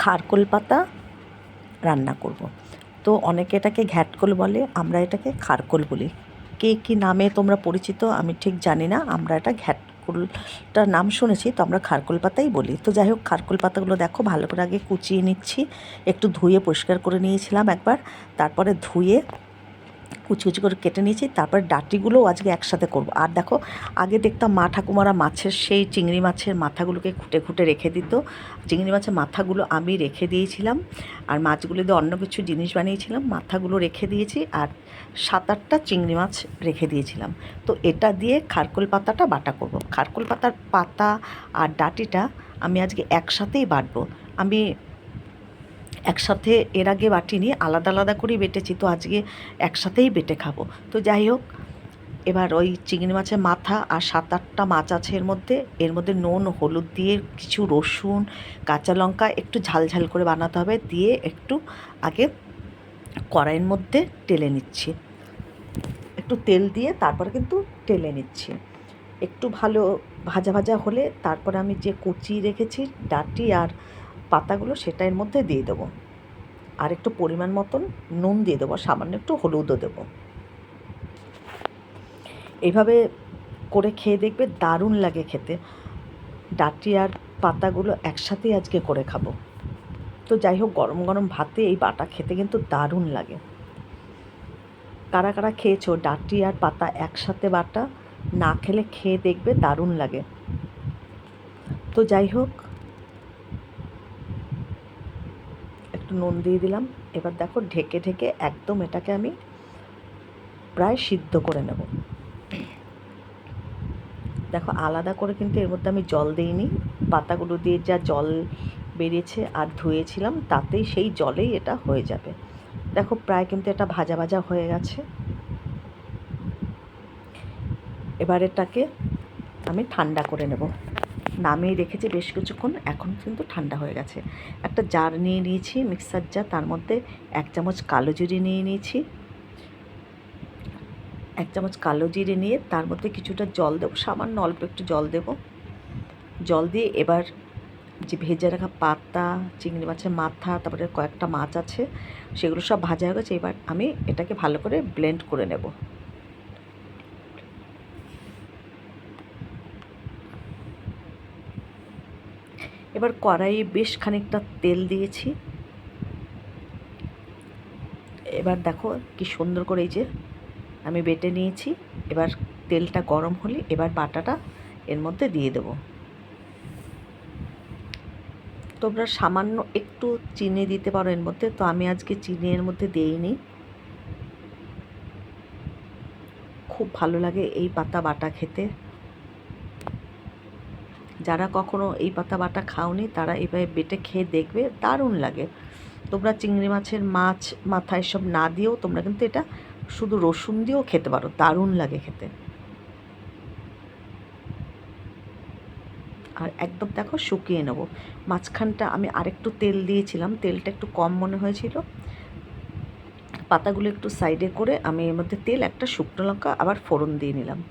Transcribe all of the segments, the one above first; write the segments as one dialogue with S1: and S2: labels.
S1: খারকোল পাতা রান্না করব। তো অনেকে এটাকে ঘ্যাটকোল বলে, আমরা এটাকে খারকোল বলি। কে কী নামে তোমরা পরিচিত আমি ঠিক জানি না, আমরা এটা ঘ্যাটকোলটার নাম শুনেছি, তো আমরা খারকোল পাতাই বলি। তো যাই হোক, খারকোল পাতাগুলো দেখো ভালো করে আগে কুচিয়ে নিচ্ছি, একটু ধুয়ে পরিষ্কার করে নিয়েছিলাম একবার, তারপরে ধুয়ে কুচি কুচি করে কেটে নিয়েছি। তারপর ডাঁটিগুলোও আজকে একসাথে করব। আর দেখো, আগে দেখতাম মা ঠাকুমারা মাছের সেই চিংড়ি মাছের মাথাগুলোকে খুঁটে খুঁটে রেখে দিত। চিংড়ি মাছের মাথাগুলো আমি রেখে দিয়েছিলাম, আর মাছগুলো দিয়ে অন্য কিছু জিনিস বানিয়েছিলাম। মাথাগুলো রেখে দিয়েছি, আর 7-8টা চিংড়ি মাছ রেখে দিয়েছিলাম। তো এটা দিয়ে খারকোল পাতাটা বাটা করব। খারকোল পাতার পাতা আর ডাঁটিটা আমি আজকে একসাথেই বাটবো। আমি একসাথে এর আগে বাটিনি, আলাদা আলাদা করেই বেটেছি, তো আজকে একসাথেই বেটে খাবো। তো যাই হোক, এবার ওই চিংড়ি মাছের মাথা আর 7-8টা মাছ আছে এর মধ্যে নুন হলুদ দিয়ে কিছু রসুন কাঁচা লঙ্কা একটু ঝাল করে বানাতে হবে, দিয়ে একটু আগে কড়াইয়ের মধ্যে টেলে নিচ্ছি, একটু তেল দিয়ে তারপরে কিন্তু টেলে নিচ্ছি। একটু ভালো ভাজা ভাজা হলে তারপরে আমি যে কুচি রেখেছি ডাঁটি আর পাতাগুলো সেটা এর মধ্যে দিয়ে দেবো, আর একটু পরিমাণ মতন নুন দিয়ে দেবো, সামান্য একটু হলুদও দেবো। এইভাবে করে খেয়ে দেখবে, দারুণ লাগে খেতে। ডাঁটি আর পাতাগুলো একসাথেই আজকে করে খাবো। তো যাই হোক, গরম গরম ভাতে এই বাটা খেতে কিন্তু দারুণ লাগে। কারা কারা খেয়েছো ডাঁটি আর পাতা একসাথে বাটা? না খেলে খেয়ে দেখবে, দারুণ লাগে। তো যাই হোক, একটু নুন দিয়ে দিলাম। এবার দেখো, ঢেকে ঢেকে একদম এটাকে আমি প্রায় সিদ্ধ করে নেব। দেখো, আলাদা করে কিন্তু এর মধ্যে আমি জল দিইনি, পাতাগুলো দিয়ে যা জল বেরিয়েছে আর ধুয়েছিলাম তাতেই, সেই জলেই এটা হয়ে যাবে। দেখো, প্রায় কিন্তু এটা ভাজা ভাজা হয়ে গেছে। এবার এটাকে আমি ঠান্ডা করে নেব। নামিয়ে রেখেছি বেশ কিছুক্ষণ, এখন কিন্তু ঠান্ডা হয়ে গেছে। একটা জার নিয়ে নিয়েছি, মিক্সার জার, তার মধ্যে 1 চামচ কালো জিরে নিয়ে নিয়েছি। 1 চামচ কালো জিরে নিয়ে তার মধ্যে কিছুটা জল দেবো, সামান্য অল্প একটু জল দেব। জল দিয়ে এবার যে ভেজে রাখা পাতা, চিংড়ি মাছের মাথা, তারপরে কয়েকটা মাছ আছে, সেগুলো সব ভাজা হয়ে গেছে। এবার আমি এটাকে ভালো করে ব্লেন্ড করে নেব। এবার কড়াইয়ে বেশ খানিকটা তেল দিয়েছি। এবার দেখো কি সুন্দর করে এই যে আমি বেটে নিয়েছি। এবার তেলটা গরম হলে এবার বাটাটা এর মধ্যে দিয়ে দেব। তোমরা সামান্য একটু চিনি দিতে পারো এর মধ্যে, তো আমি আজকে চিনি এর মধ্যে দিইনি। খুব ভালো লাগে এই পাতা বাটা খেতে। যারা কখনো এই পাতা বাটা খাওনি তারা এভাবে বেটে খেয়ে দেখবে, দারুণ লাগে। তোমরা চিংড়ি মাছের মাথা এসব না দিয়েও তোমরা কিন্তু এটা শুধু রসুন দিয়েও খেতে পারো, দারুণ লাগে খেতে। আর একদম দেখো শুকিয়ে নেব। মাঝখানটা আমি আরেকটু তেল দিয়েছিলাম, তেলটা একটু কম মনে হয়েছিল। পাতাগুলো একটু সাইডে করে আমি এর মধ্যে তেল, একটা শুকনো লঙ্কা আবার ফোড়ন দিয়ে নিলাম।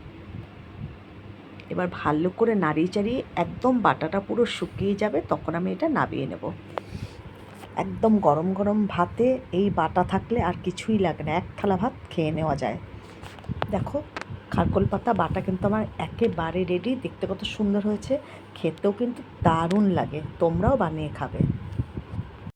S1: এবার ভালো করে নাড়িয়ে চাড়িয়ে একদম বাটাটা পুরো শুকিয়ে যাবে, তখন আমি এটা নামিয়ে নেব। একদম গরম গরম ভাতে এই বাটা থাকলে আর কিছুই লাগে না, 1 থালা ভাত খেয়ে নেওয়া যায়। দেখো, খারকোল পাতা বাটা কিন্তু আমার একেবারে রেডি। দেখতে কত সুন্দর হয়েছে, খেতেও কিন্তু দারুণ লাগে। তোমরাও বানিয়ে খাবে।